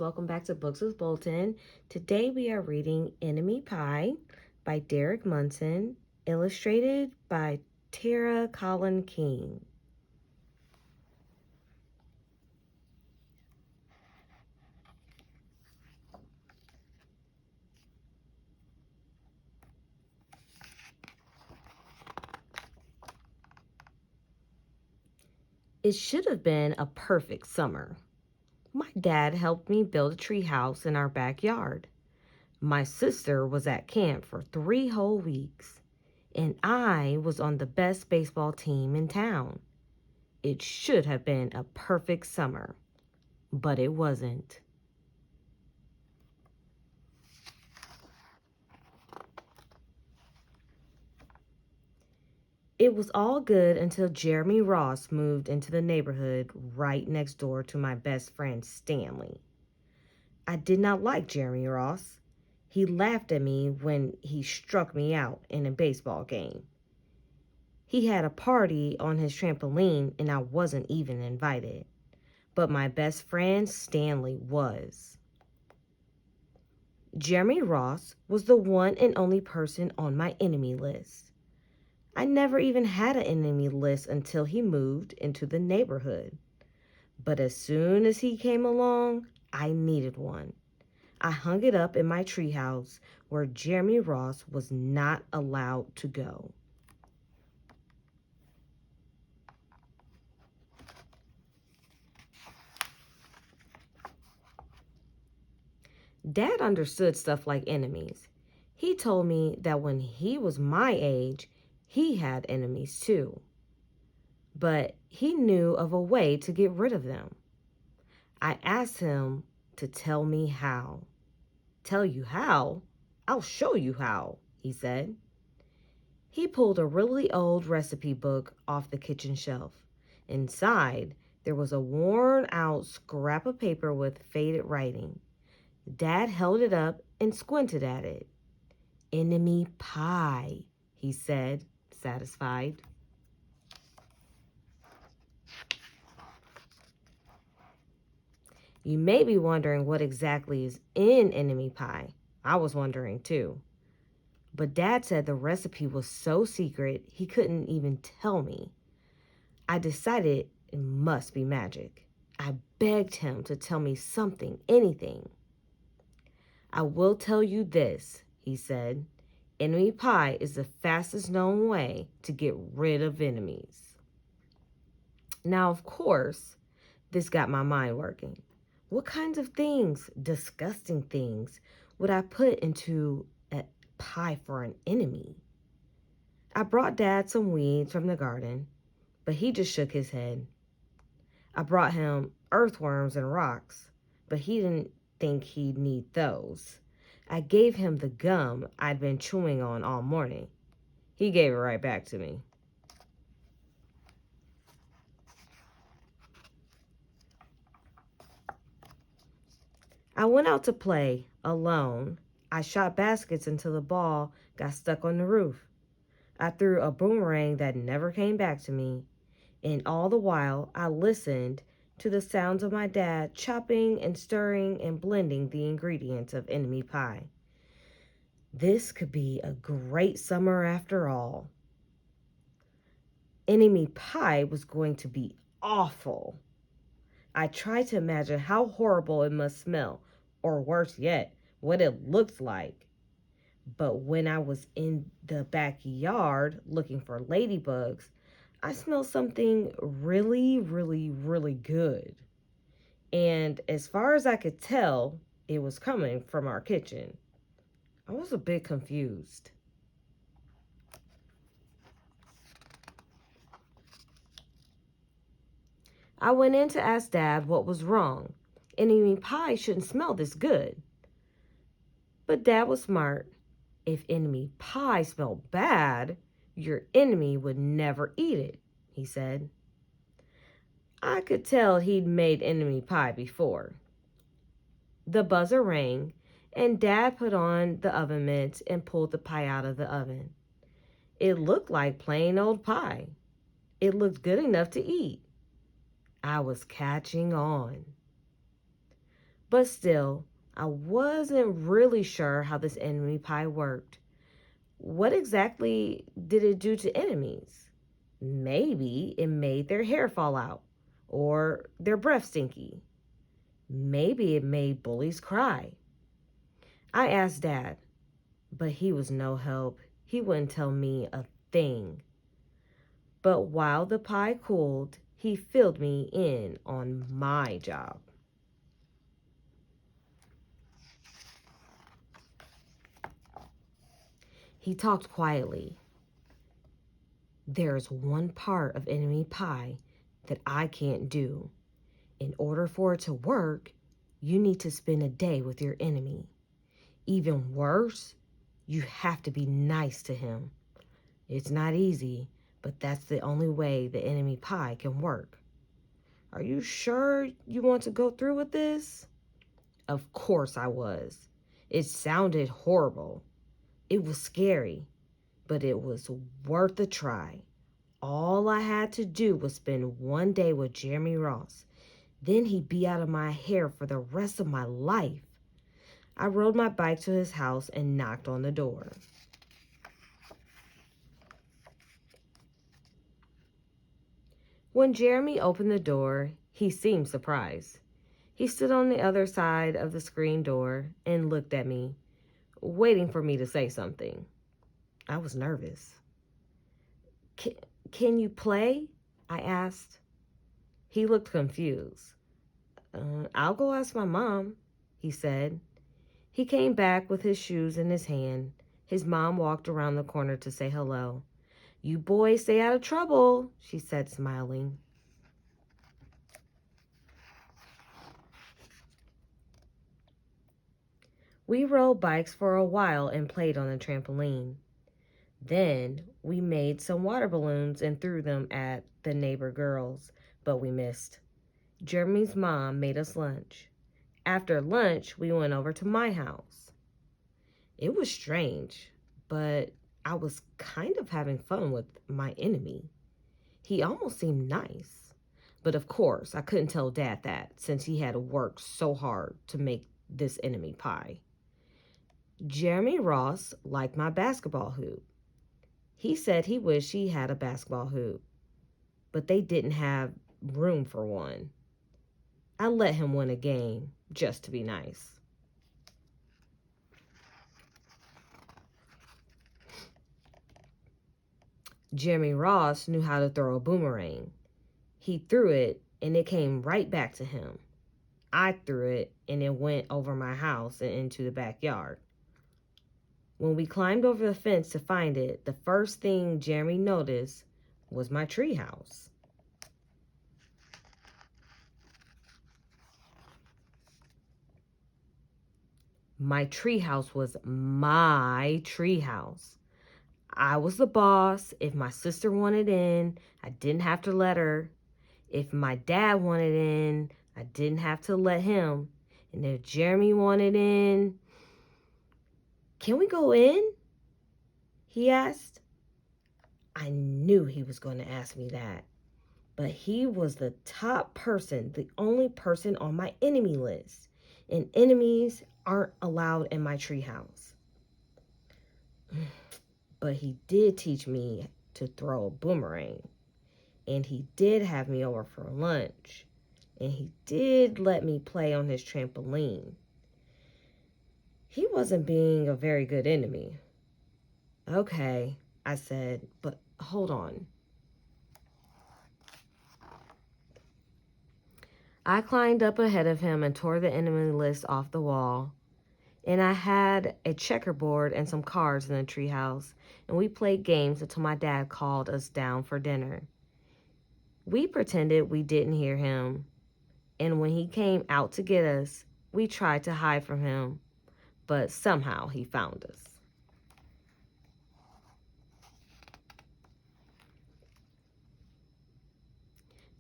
Welcome back to Books with Bolton. Today we are reading Enemy Pie by Derek Munson, illustrated by Tara Collin King. It should have been a perfect summer. My dad helped me build a treehouse in our backyard. My sister was at camp for 3 whole weeks, and I was on the best baseball team in town. It should have been a perfect summer, but it wasn't. It was all good until Jeremy Ross moved into the neighborhood right next door to my best friend Stanley. I did not like Jeremy Ross. He laughed at me when he struck me out in a baseball game. He had a party on his trampoline and I wasn't even invited. But my best friend Stanley was. Jeremy Ross was the one and only person on my enemy list. I never even had an enemy list until he moved into the neighborhood. But as soon as he came along, I needed one. I hung it up in my treehouse where Jeremy Ross was not allowed to go. Dad understood stuff like enemies. He told me that when he was my age, he had enemies too. But he knew of a way to get rid of them. I asked him to tell me how. Tell you how? I'll show you how, he said. He pulled a really old recipe book off the kitchen shelf. Inside, there was a worn-out scrap of paper with faded writing. Dad held it up and squinted at it. Enemy pie, he said, satisfied. You may be wondering what exactly is in enemy pie. I was wondering too. But Dad said the recipe was so secret he couldn't even tell me. I decided it must be magic. I begged him to tell me something, anything. I will tell you this, he said. Enemy pie is the fastest known way to get rid of enemies. Now, of course, this got my mind working. What kinds of things, disgusting things, would I put into a pie for an enemy? I brought Dad some weeds from the garden, but he just shook his head. I brought him earthworms and rocks, but he didn't think he'd need those. I gave him the gum I'd been chewing on all morning. He gave it right back to me. I went out to play, alone. I shot baskets until the ball got stuck on the roof. I threw a boomerang that never came back to me. And all the while, I listened to the sounds of my dad chopping and stirring and blending the ingredients of enemy pie. This could be a great summer after all. Enemy pie was going to be awful. I tried to imagine how horrible it must smell, or worse yet, what it looked like. But when I was in the backyard looking for ladybugs, I smelled something really, really, really good. And as far as I could tell, it was coming from our kitchen. I was a bit confused. I went in to ask Dad what was wrong. Enemy pie shouldn't smell this good. But Dad was smart. If enemy pie smelled bad, your enemy would never eat it, he said. I could tell he'd made enemy pie before. The buzzer rang, and Dad put on the oven mitts and pulled the pie out of the oven. It looked like plain old pie. It looked good enough to eat. I was catching on. But still, I wasn't really sure how this enemy pie worked. What exactly did it do to enemies? Maybe it made their hair fall out or their breath stinky. Maybe it made bullies cry. I asked Dad, but he was no help. He wouldn't tell me a thing. But while the pie cooled, he filled me in on my job. He talked quietly. There's one part of enemy pie that I can't do. In order for it to work, you need to spend a day with your enemy. Even worse, you have to be nice to him. It's not easy, but that's the only way the enemy pie can work. Are you sure you want to go through with this? Of course I was. It sounded horrible. It was scary, but it was worth a try. All I had to do was spend one day with Jeremy Ross. Then he'd be out of my hair for the rest of my life. I rode my bike to his house and knocked on the door. When Jeremy opened the door, he seemed surprised. He stood on the other side of the screen door and looked at me, waiting for me to say something. I was nervous. Can you play? I asked. He looked confused. I'll go ask my mom, he said. He came back with his shoes in his hand. His mom walked around the corner to say hello. You boys stay out of trouble, she said, smiling. We rode bikes for a while and played on the trampoline. Then we made some water balloons and threw them at the neighbor girls, but we missed. Jeremy's mom made us lunch. After lunch, we went over to my house. It was strange, but I was kind of having fun with my enemy. He almost seemed nice. But of course, I couldn't tell Dad that since he had worked so hard to make this enemy pie. Jeremy Ross liked my basketball hoop. He said he wished he had a basketball hoop, but they didn't have room for one. I let him win a game just to be nice. Jeremy Ross knew how to throw a boomerang. He threw it and it came right back to him. I threw it and it went over my house and into the backyard. When we climbed over the fence to find it, the first thing Jeremy noticed was my treehouse. My treehouse was my treehouse. I was the boss. If my sister wanted in, I didn't have to let her. If my dad wanted in, I didn't have to let him. And if Jeremy wanted in, can we go in? He asked. I knew he was going to ask me that. But he was the top person, the only person on my enemy list. And enemies aren't allowed in my treehouse. But he did teach me to throw a boomerang. And he did have me over for lunch. And he did let me play on his trampoline. He wasn't being a very good enemy. Okay, I said, but hold on. I climbed up ahead of him and tore the enemy list off the wall. And I had a checkerboard and some cards in the treehouse, and we played games until my dad called us down for dinner. We pretended we didn't hear him, and when he came out to get us, we tried to hide from him, but somehow he found us.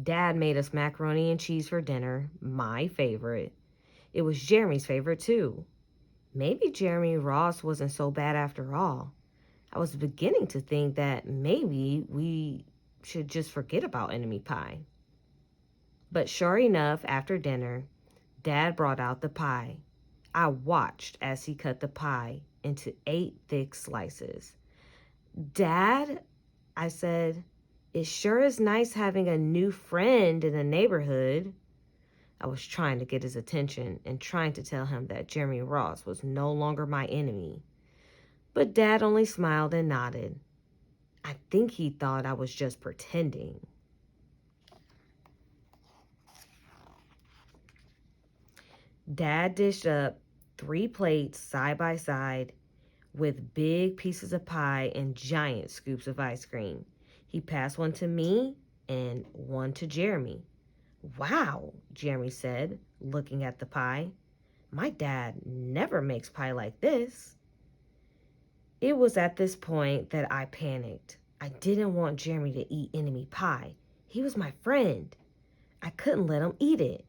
Dad made us macaroni and cheese for dinner, my favorite. It was Jeremy's favorite too. Maybe Jeremy Ross wasn't so bad after all. I was beginning to think that maybe we should just forget about enemy pie. But sure enough, after dinner, Dad brought out the pie. I watched as he cut the pie into 8 thick slices. Dad, I said, it sure is nice having a new friend in the neighborhood. I was trying to get his attention and trying to tell him that Jeremy Ross was no longer my enemy. But Dad only smiled and nodded. I think he thought I was just pretending. Dad dished up 3 plates side by side with big pieces of pie and giant scoops of ice cream. He passed one to me and one to Jeremy. Wow, Jeremy said, looking at the pie. My dad never makes pie like this. It was at this point that I panicked. I didn't want Jeremy to eat enemy pie. He was my friend. I couldn't let him eat it.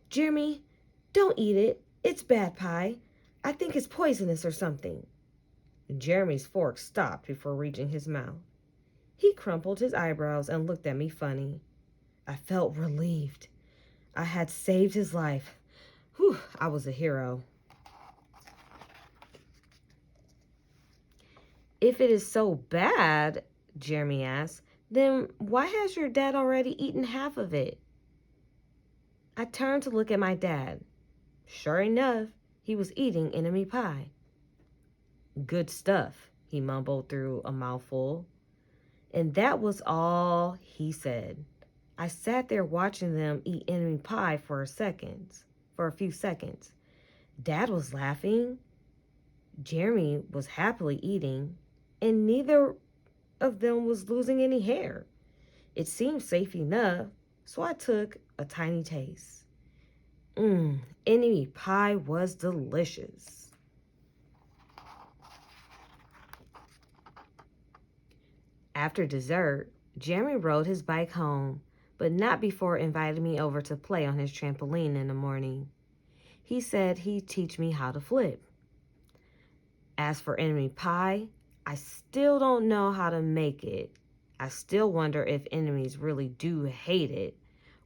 Jeremy, don't eat it. It's bad pie. I think it's poisonous or something. Jeremy's fork stopped before reaching his mouth. He crumpled his eyebrows and looked at me funny. I felt relieved. I had saved his life. Whew, I was a hero. If it is so bad, Jeremy asked, then why has your dad already eaten half of it? I turned to look at my dad. Sure enough, he was eating enemy pie. Good stuff, he mumbled through a mouthful. And that was all he said. I sat there watching them eat enemy pie for a few seconds. Dad was laughing. Jeremy was happily eating, and neither of them was losing any hair. It seemed safe enough, so I took a tiny taste. Enemy pie was delicious. After dessert, Jeremy rode his bike home, but not before inviting me over to play on his trampoline in the morning. He said he'd teach me how to flip. As for enemy pie, I still don't know how to make it. I still wonder if enemies really do hate it,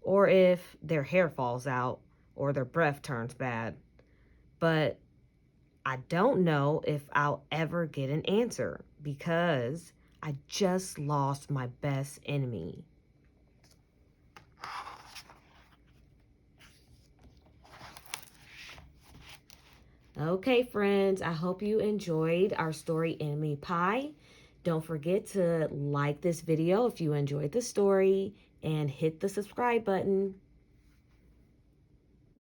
or if their hair falls out, or their breath turns bad. But I don't know if I'll ever get an answer because I just lost my best enemy. Okay, friends, I hope you enjoyed our story, Enemy Pie. Don't forget to like this video if you enjoyed the story and hit the subscribe button.